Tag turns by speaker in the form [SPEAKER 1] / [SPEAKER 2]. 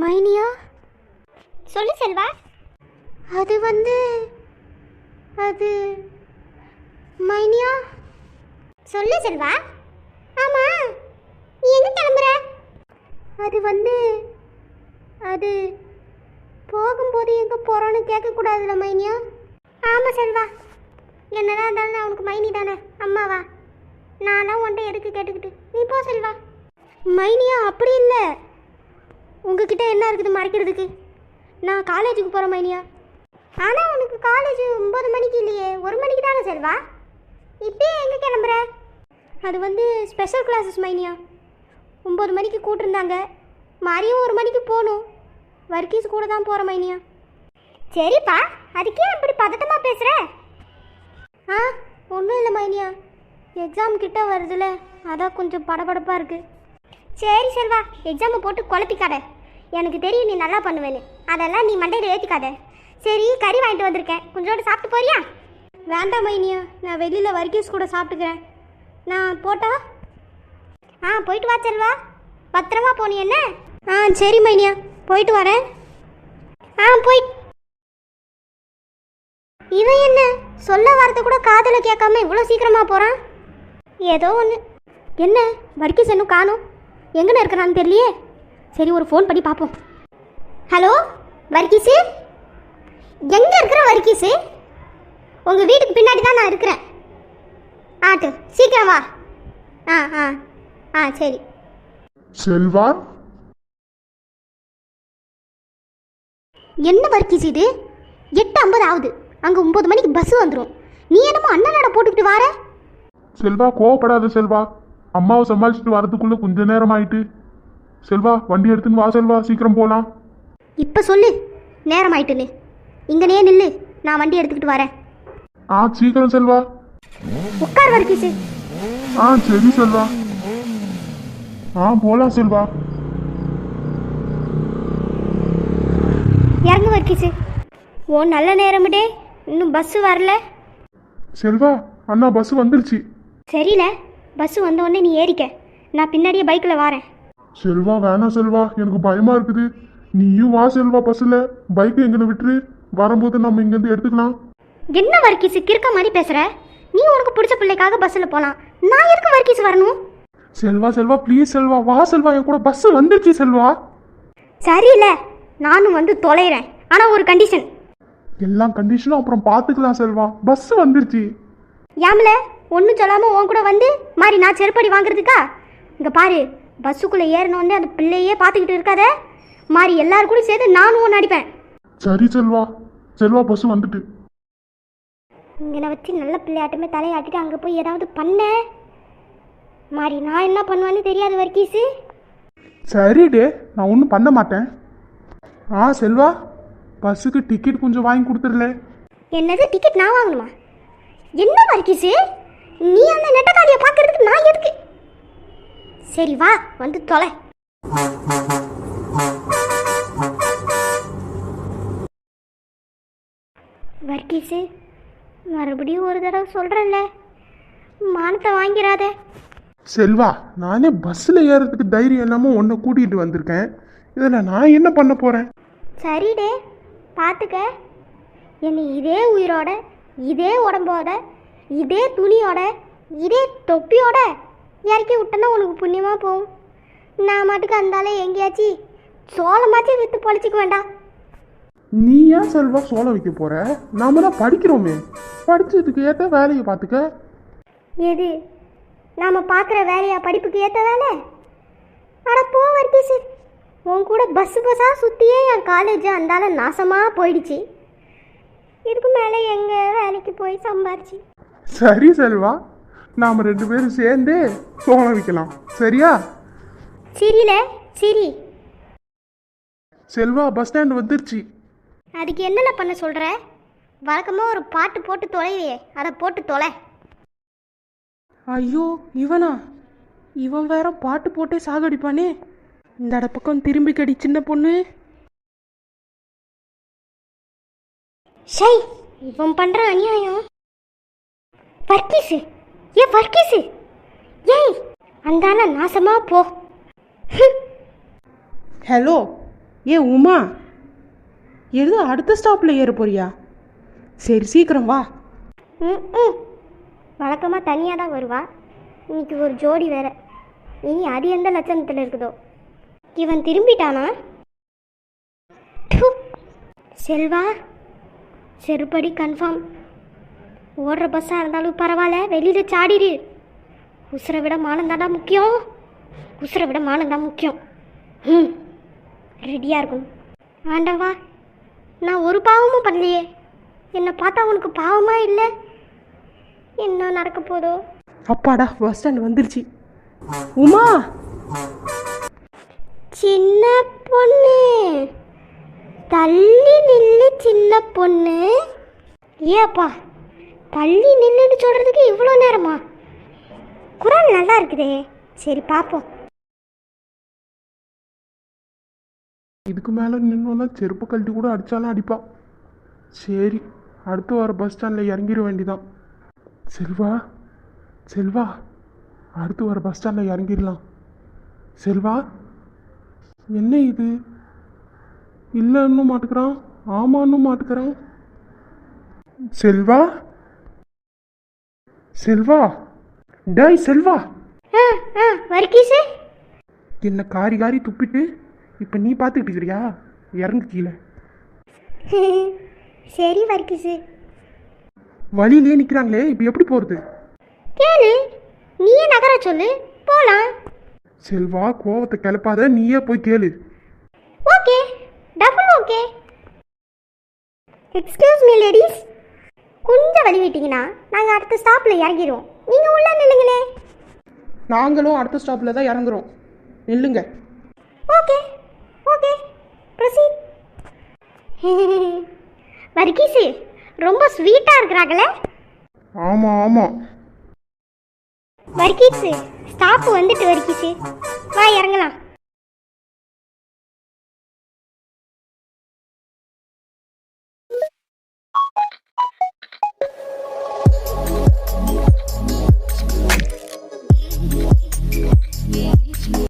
[SPEAKER 1] மைனியா,
[SPEAKER 2] சொல்லு செல்வா.
[SPEAKER 1] அது அது மைனியா.
[SPEAKER 2] சொல்லு செல்வா. ஆமா, நீ எங்க கிளம்புற?
[SPEAKER 1] அது அது போகும்போது எங்க போறோன்னு கேட்கக்கூடாதுல்ல மைனியா.
[SPEAKER 2] ஆமா செல்வா, என்னதான் இருந்தாலும் நான் உனக்கு மைனி தானே, அம்மாவா? நான்லாம் உன்ட்ட எதுக்கு கேட்டுக்கிட்டு, நீ போ செல்வா.
[SPEAKER 1] மைனியா அப்படி இல்லை, உங்ககிட்ட என்ன இருக்குது மறைக்கிறதுக்கு? நான் காலேஜுக்கு போகிறேன் மைனியா.
[SPEAKER 2] ஆனால் உனக்கு காலேஜ் 9 மணிக்கு இல்லையே, 1 மணிக்கு தானே செல்வா. இப்பயே எங்கே கிளம்புற?
[SPEAKER 1] அது ஸ்பெஷல் கிளாஸஸ் மைனியா. 9 மணிக்கு கூட்டிருந்தாங்க, மதியம் 1 மணிக்கு போகணும். வர்க்கீஸ் கூட தான் போகிறேன் மைனியா.
[SPEAKER 2] சரிப்பா, அதுக்கே அப்படி பதட்டமாக பேசுகிற?
[SPEAKER 1] ஒன்றும் இல்லை மைனியா, எக்ஸாம் கிட்ட வருதுல, அதான் கொஞ்சம் படபடப்பாக இருக்குது.
[SPEAKER 2] சரி செல்வா, எக்ஸாமை போட்டு குழப்பிக்காத. எனக்கு தெரியும் நீ நல்லா பண்ணுவேன்னு, அதெல்லாம் நீ மண்டையில் ஏற்றிக்காத. சரி, கறி வாங்கிட்டு வந்திருக்கேன், கொஞ்சோண்டு சாப்பிட்டு போறியா?
[SPEAKER 1] வேண்டாம் மைனியா, நான் வெளியில் வர்க்கீஸ் கூட சாப்பிட்டுக்கிறேன். நான் போட்டா?
[SPEAKER 2] போயிட்டு வா செல்வா, பத்திரமா போனி என்ன?
[SPEAKER 1] சரி மைனியா, போயிட்டு வரேன்.
[SPEAKER 2] போய்.
[SPEAKER 1] இவன் என்ன சொல்ல வார்த்தை கூட காதில் கேட்காம இவ்வளோ சீக்கிரமாக போகிறான்?
[SPEAKER 2] ஏதோ ஒன்று.
[SPEAKER 1] என்ன வர்க்கீஸ் இன்னும் காணும், எங்கன்னு இருக்கிறான்னு தெரியலையே. சரி, ஒரு ஃபோன் பண்ணி பார்ப்போம்.
[SPEAKER 2] ஹலோ வர்க்கீஸு, எங்கே இருக்கிற வர்க்கீஸு? உங்கள் வீட்டுக்கு பின்னாடி தான் நான் இருக்கிறேன். சீக்கிரம் வா. சரி.
[SPEAKER 3] செல்வா,
[SPEAKER 1] என்ன வர்க்கீஸ் இது? 8:50 ஆகுது, அங்கே 9 மணிக்கு பஸ் வந்துடும். நீ என்னமோ அண்ணனோட போட்டுக்கிட்டு வார.
[SPEAKER 3] செல்வா கோவப்படாத செல்வா, அம்மாவை சமாளிச்சுட்டு வரதுக்குள்ள கொஞ்ச நேரம் ஆயிட்டு. செல்வா வண்டி எடுத்துன்னு வா செல்வா, சீக்கிரம் போகலாம்.
[SPEAKER 1] இப்போ சொல்லு நேரம் ஆயிட்டுன்னு. இங்கனே நில்லு, நான் வண்டி எடுத்துக்கிட்டு வரேன்.
[SPEAKER 3] சீக்கிரம் செல்வா.
[SPEAKER 1] உட்கார் வர்க்கீஸ்.
[SPEAKER 3] சரி செல்வா. போலாம் செல்வா.
[SPEAKER 1] இறங்கு வர்க்கீஸ். ஓ நல்ல நேரமுடே, இன்னும் பஸ்ஸு வரல.
[SPEAKER 3] செல்வா, அண்ணா பஸ் வந்துருச்சு.
[SPEAKER 1] சரியில்ல, பஸ்ஸு வந்தோடனே நீ ஏறிக்க, நான் பின்னாடியே பைக்கில் வரேன்.
[SPEAKER 3] செல்வா வேணாம் செல்வா, எனக்கு பயமா இருக்குது. நீயும் வா செல்வா பஸ்ஸில். பைக்கு எங்கன்னு விட்டுரு, வரும்போது நம்ம இங்கேருந்து எடுத்துக்கலாம்.
[SPEAKER 1] என்ன வர்க்கீஸ் கிறுக்க மாதிரி பேசுகிற? நீ உனக்கு பிடிச்ச பிள்ளைக்காக பஸ்ஸில் போகலாம், நான் எதுக்கு வர்க்கீஸ் வரணும்?
[SPEAKER 3] செல்வா செல்வா ப்ளீஸ் செல்வா, வா செல்வா, என் கூட பஸ் வந்துருச்சு செல்வா.
[SPEAKER 1] சரியில்ல, நானும் தொலைகிறேன், ஆனால் ஒரு கண்டிஷன்.
[SPEAKER 3] எல்லா கண்டிஷனும் அப்புறம் பார்த்துக்கலாம் செல்வா, பஸ் வந்துருச்சு.
[SPEAKER 1] யாமல ஒன்றும் சொல்லாமல் உன் கூட மாதிரி நான் செருப்படி வாங்குறதுக்கா? இங்கே பாரு, பஸ்ஸுக்குள்ளே ஏறினோடனே அந்த பிள்ளையே பார்த்துக்கிட்டு இருக்காத மாதிரி எல்லாரும் கூட சேர்த்து நானும் ஒன்று அடிப்பேன்.
[SPEAKER 3] சரி செல்வா. செல்வா பஸ் வந்துட்டு.
[SPEAKER 1] இங்கே வச்சு நல்ல பிள்ளையாட்டமே தலையாட்டிட்டு அங்கே போய் ஏதாவது பண்ண மாதிரி நான் என்ன பண்ணுவேன்னு தெரியாது வர்க்கீஸு.
[SPEAKER 3] சரி டே, நான் ஒன்றும் பண்ண மாட்டேன். செல்வா, பஸ்ஸுக்கு டிக்கெட் கொஞ்சம் வாங்கி கொடுத்துடல.
[SPEAKER 1] என்னது டிக்கெட் நான் வாங்கணுமா? என்ன வர்க்கீஸு, நீ அந்த நெட்டக்காரியை பார்க்கறதுக்கு நான் எதுக்கு? சரி வா, தொலை. வர்க்கீஸு, மறுபடியும் ஒரு தடவை சொல்கிறேன்ல, மானத்தை வாங்கிறாத.
[SPEAKER 3] செல்வா, நானே பஸ்ஸில் ஏறதுக்கு தைரியம் இல்லாமல் உன்னை கூட்டிகிட்டு வந்திருக்கேன், இதில் நான் என்ன பண்ண போகிறேன்?
[SPEAKER 1] சரிடே, பார்த்துக்க. என்னை இதே உயிரோட, இதே உடம்போட, இதே துணியோட, இதே தொப்பியோட இறக்கி விட்டேன்னா உனக்கு புண்ணியமாக போகும். நான் மட்டுக்கு அந்தாலே எங்கேயாச்சும் சோளமாச்சும் விற்று பொழைச்சிக்க வேண்டாம்.
[SPEAKER 3] நீ ஏன் செல்வா சோளம் வைக்க போற? நாம தான் படிக்கிறோமே, படிச்சதுக்கு ஏற்ற வேலையை பார்த்துக்க.
[SPEAKER 1] எது நாம் பார்க்குற வேலையா படிப்புக்கு ஏற்ற வேலை? அட போ வர்க்கீஸு, உன் கூட பஸ்ஸாக சுற்றியே என் காலேஜ் அந்தால நாசமாக போயிடுச்சு. இதுக்கு மேலே எங்கே வேலைக்கு போய் சம்பாரிச்சு?
[SPEAKER 3] சரி செல்வா, நாம் 2 பேரும் சேர்ந்து சோளம் வைக்கலாம், சரியா?
[SPEAKER 1] சிரில சிரி.
[SPEAKER 3] செல்வா பஸ் ஸ்டாண்ட் வந்துருச்சு.
[SPEAKER 1] அதுக்கு என்னென்ன பண்ண சொல்கிற? வழக்கமாக ஒரு பாட்டு போட்டு தொலைவையே, அதை போட்டு தொலை.
[SPEAKER 4] ஐயோ இவனா, இவன் வேற பாட்டு போட்டே சாகடிப்பானே. இந்த பக்கம் திரும்பி கடி சின்ன பொண்ணு.
[SPEAKER 1] ஷை, இவன் பண்ணுற அநியாயம். வர்க்கீஸு, வர்க்கீஸு, ஏய் அந்தால நாசமாக போ.
[SPEAKER 4] ஹலோ, ஏ உமா, எது அடுத்த ஸ்டாப்பில் ஏற போறியா? சரி சீக்கிரம் வா.
[SPEAKER 2] ம் வழக்கமாக தனியாக தான் வருவா, இன்னைக்கு ஒரு ஜோடி வேற. இனி அது எந்த லட்சணத்தில் இருக்குதோ. இவன் திரும்பிட்டானா? ப்பு. செல்வா, செருப்படி கன்ஃபார்ம். ஓடுற பஸ்ஸாக இருந்தாலும் பரவாயில்ல, வெளியில் சாடிடு. உசுரை விட மானந்தாண்டா முக்கியம், உசுரை விட மானந்தான் முக்கியம். ம், ரெடியாக இருக்கும். ஆண்டவா, நான் ஒரு பாவமும் பண்ணலையே. என்னை பார்த்தா உனக்கு பாவமா இல்லை? என்ன நடக்க போதோ?
[SPEAKER 4] அப்பாடா, பஸ் ஸ்டாண்ட் வந்துருச்சு. உமா,
[SPEAKER 2] சின்ன பொண்ணு, தள்ளி நில்லு சின்ன பொண்ணு. ஏப்பா, தள்ளி நில்லுன்னு சொல்கிறதுக்கு இவ்வளோ நேரமா? குரல் நல்லா இருக்குதே. சரி பார்ப்போம்.
[SPEAKER 3] இதுக்கு மேலே நின்னோன்னா செருப்பு கழட்டி கூட அடித்தாலும் அடிப்பான். சரி, அடுத்து வர பஸ் ஸ்டாண்டில் இறங்கிட வேண்டிதான். செல்வா, செல்வா, அடுத்து வர பஸ் ஸ்டாண்டில் இறங்கிடலாம். செல்வா, என்ன இது? இல்லைன்னு மாட்டுக்கிறான், ஆமான்னு மாட்டுக்கிறான். செல்வா, செல்வா, டேய் செல்வா,
[SPEAKER 2] ஆ ஆ வர்க்கீஸு,
[SPEAKER 3] என்ன காரி காரி துப்பிட்டு இப்போ நீ பார்த்துக்கிட்டு இருக்கிறியா? இறங்கு கீழே.
[SPEAKER 2] சரி வர்க்கீஸு.
[SPEAKER 3] வழியிலே நிற்கிறாங்களே, இப்போ எப்படி போகிறது?
[SPEAKER 2] கேளு, நீயே நகர சொல்லு, போகலாம்.
[SPEAKER 3] செல்வா, கோவத்தை கிளப்பாத, நீயே போய் கேளு.
[SPEAKER 2] Okay, double okay. Excuse me ladies, கொஞ்சம் வழி விட்டீங்கன்னா நாங்கள் அடுத்த ஸ்டாப்பில் இறங்கிடுவோம். நீங்கள் உள்ளே நில்லுங்களே.
[SPEAKER 4] நாங்களும் அடுத்த ஸ்டாப்பில் தான் இறங்குறோம், நில்லுங்க.
[SPEAKER 2] Okay okay, proceed. வர்க்கீஸு, ரொம்ப ஸ்வீட்டாக இருக்கிறாங்களே.
[SPEAKER 3] ஆமாம் ஆமாம்.
[SPEAKER 2] வர்க்கீஸு, ஸ்டாப்பு வந்துட்டு வர்க்கீஸு, வா இறங்கலாம்.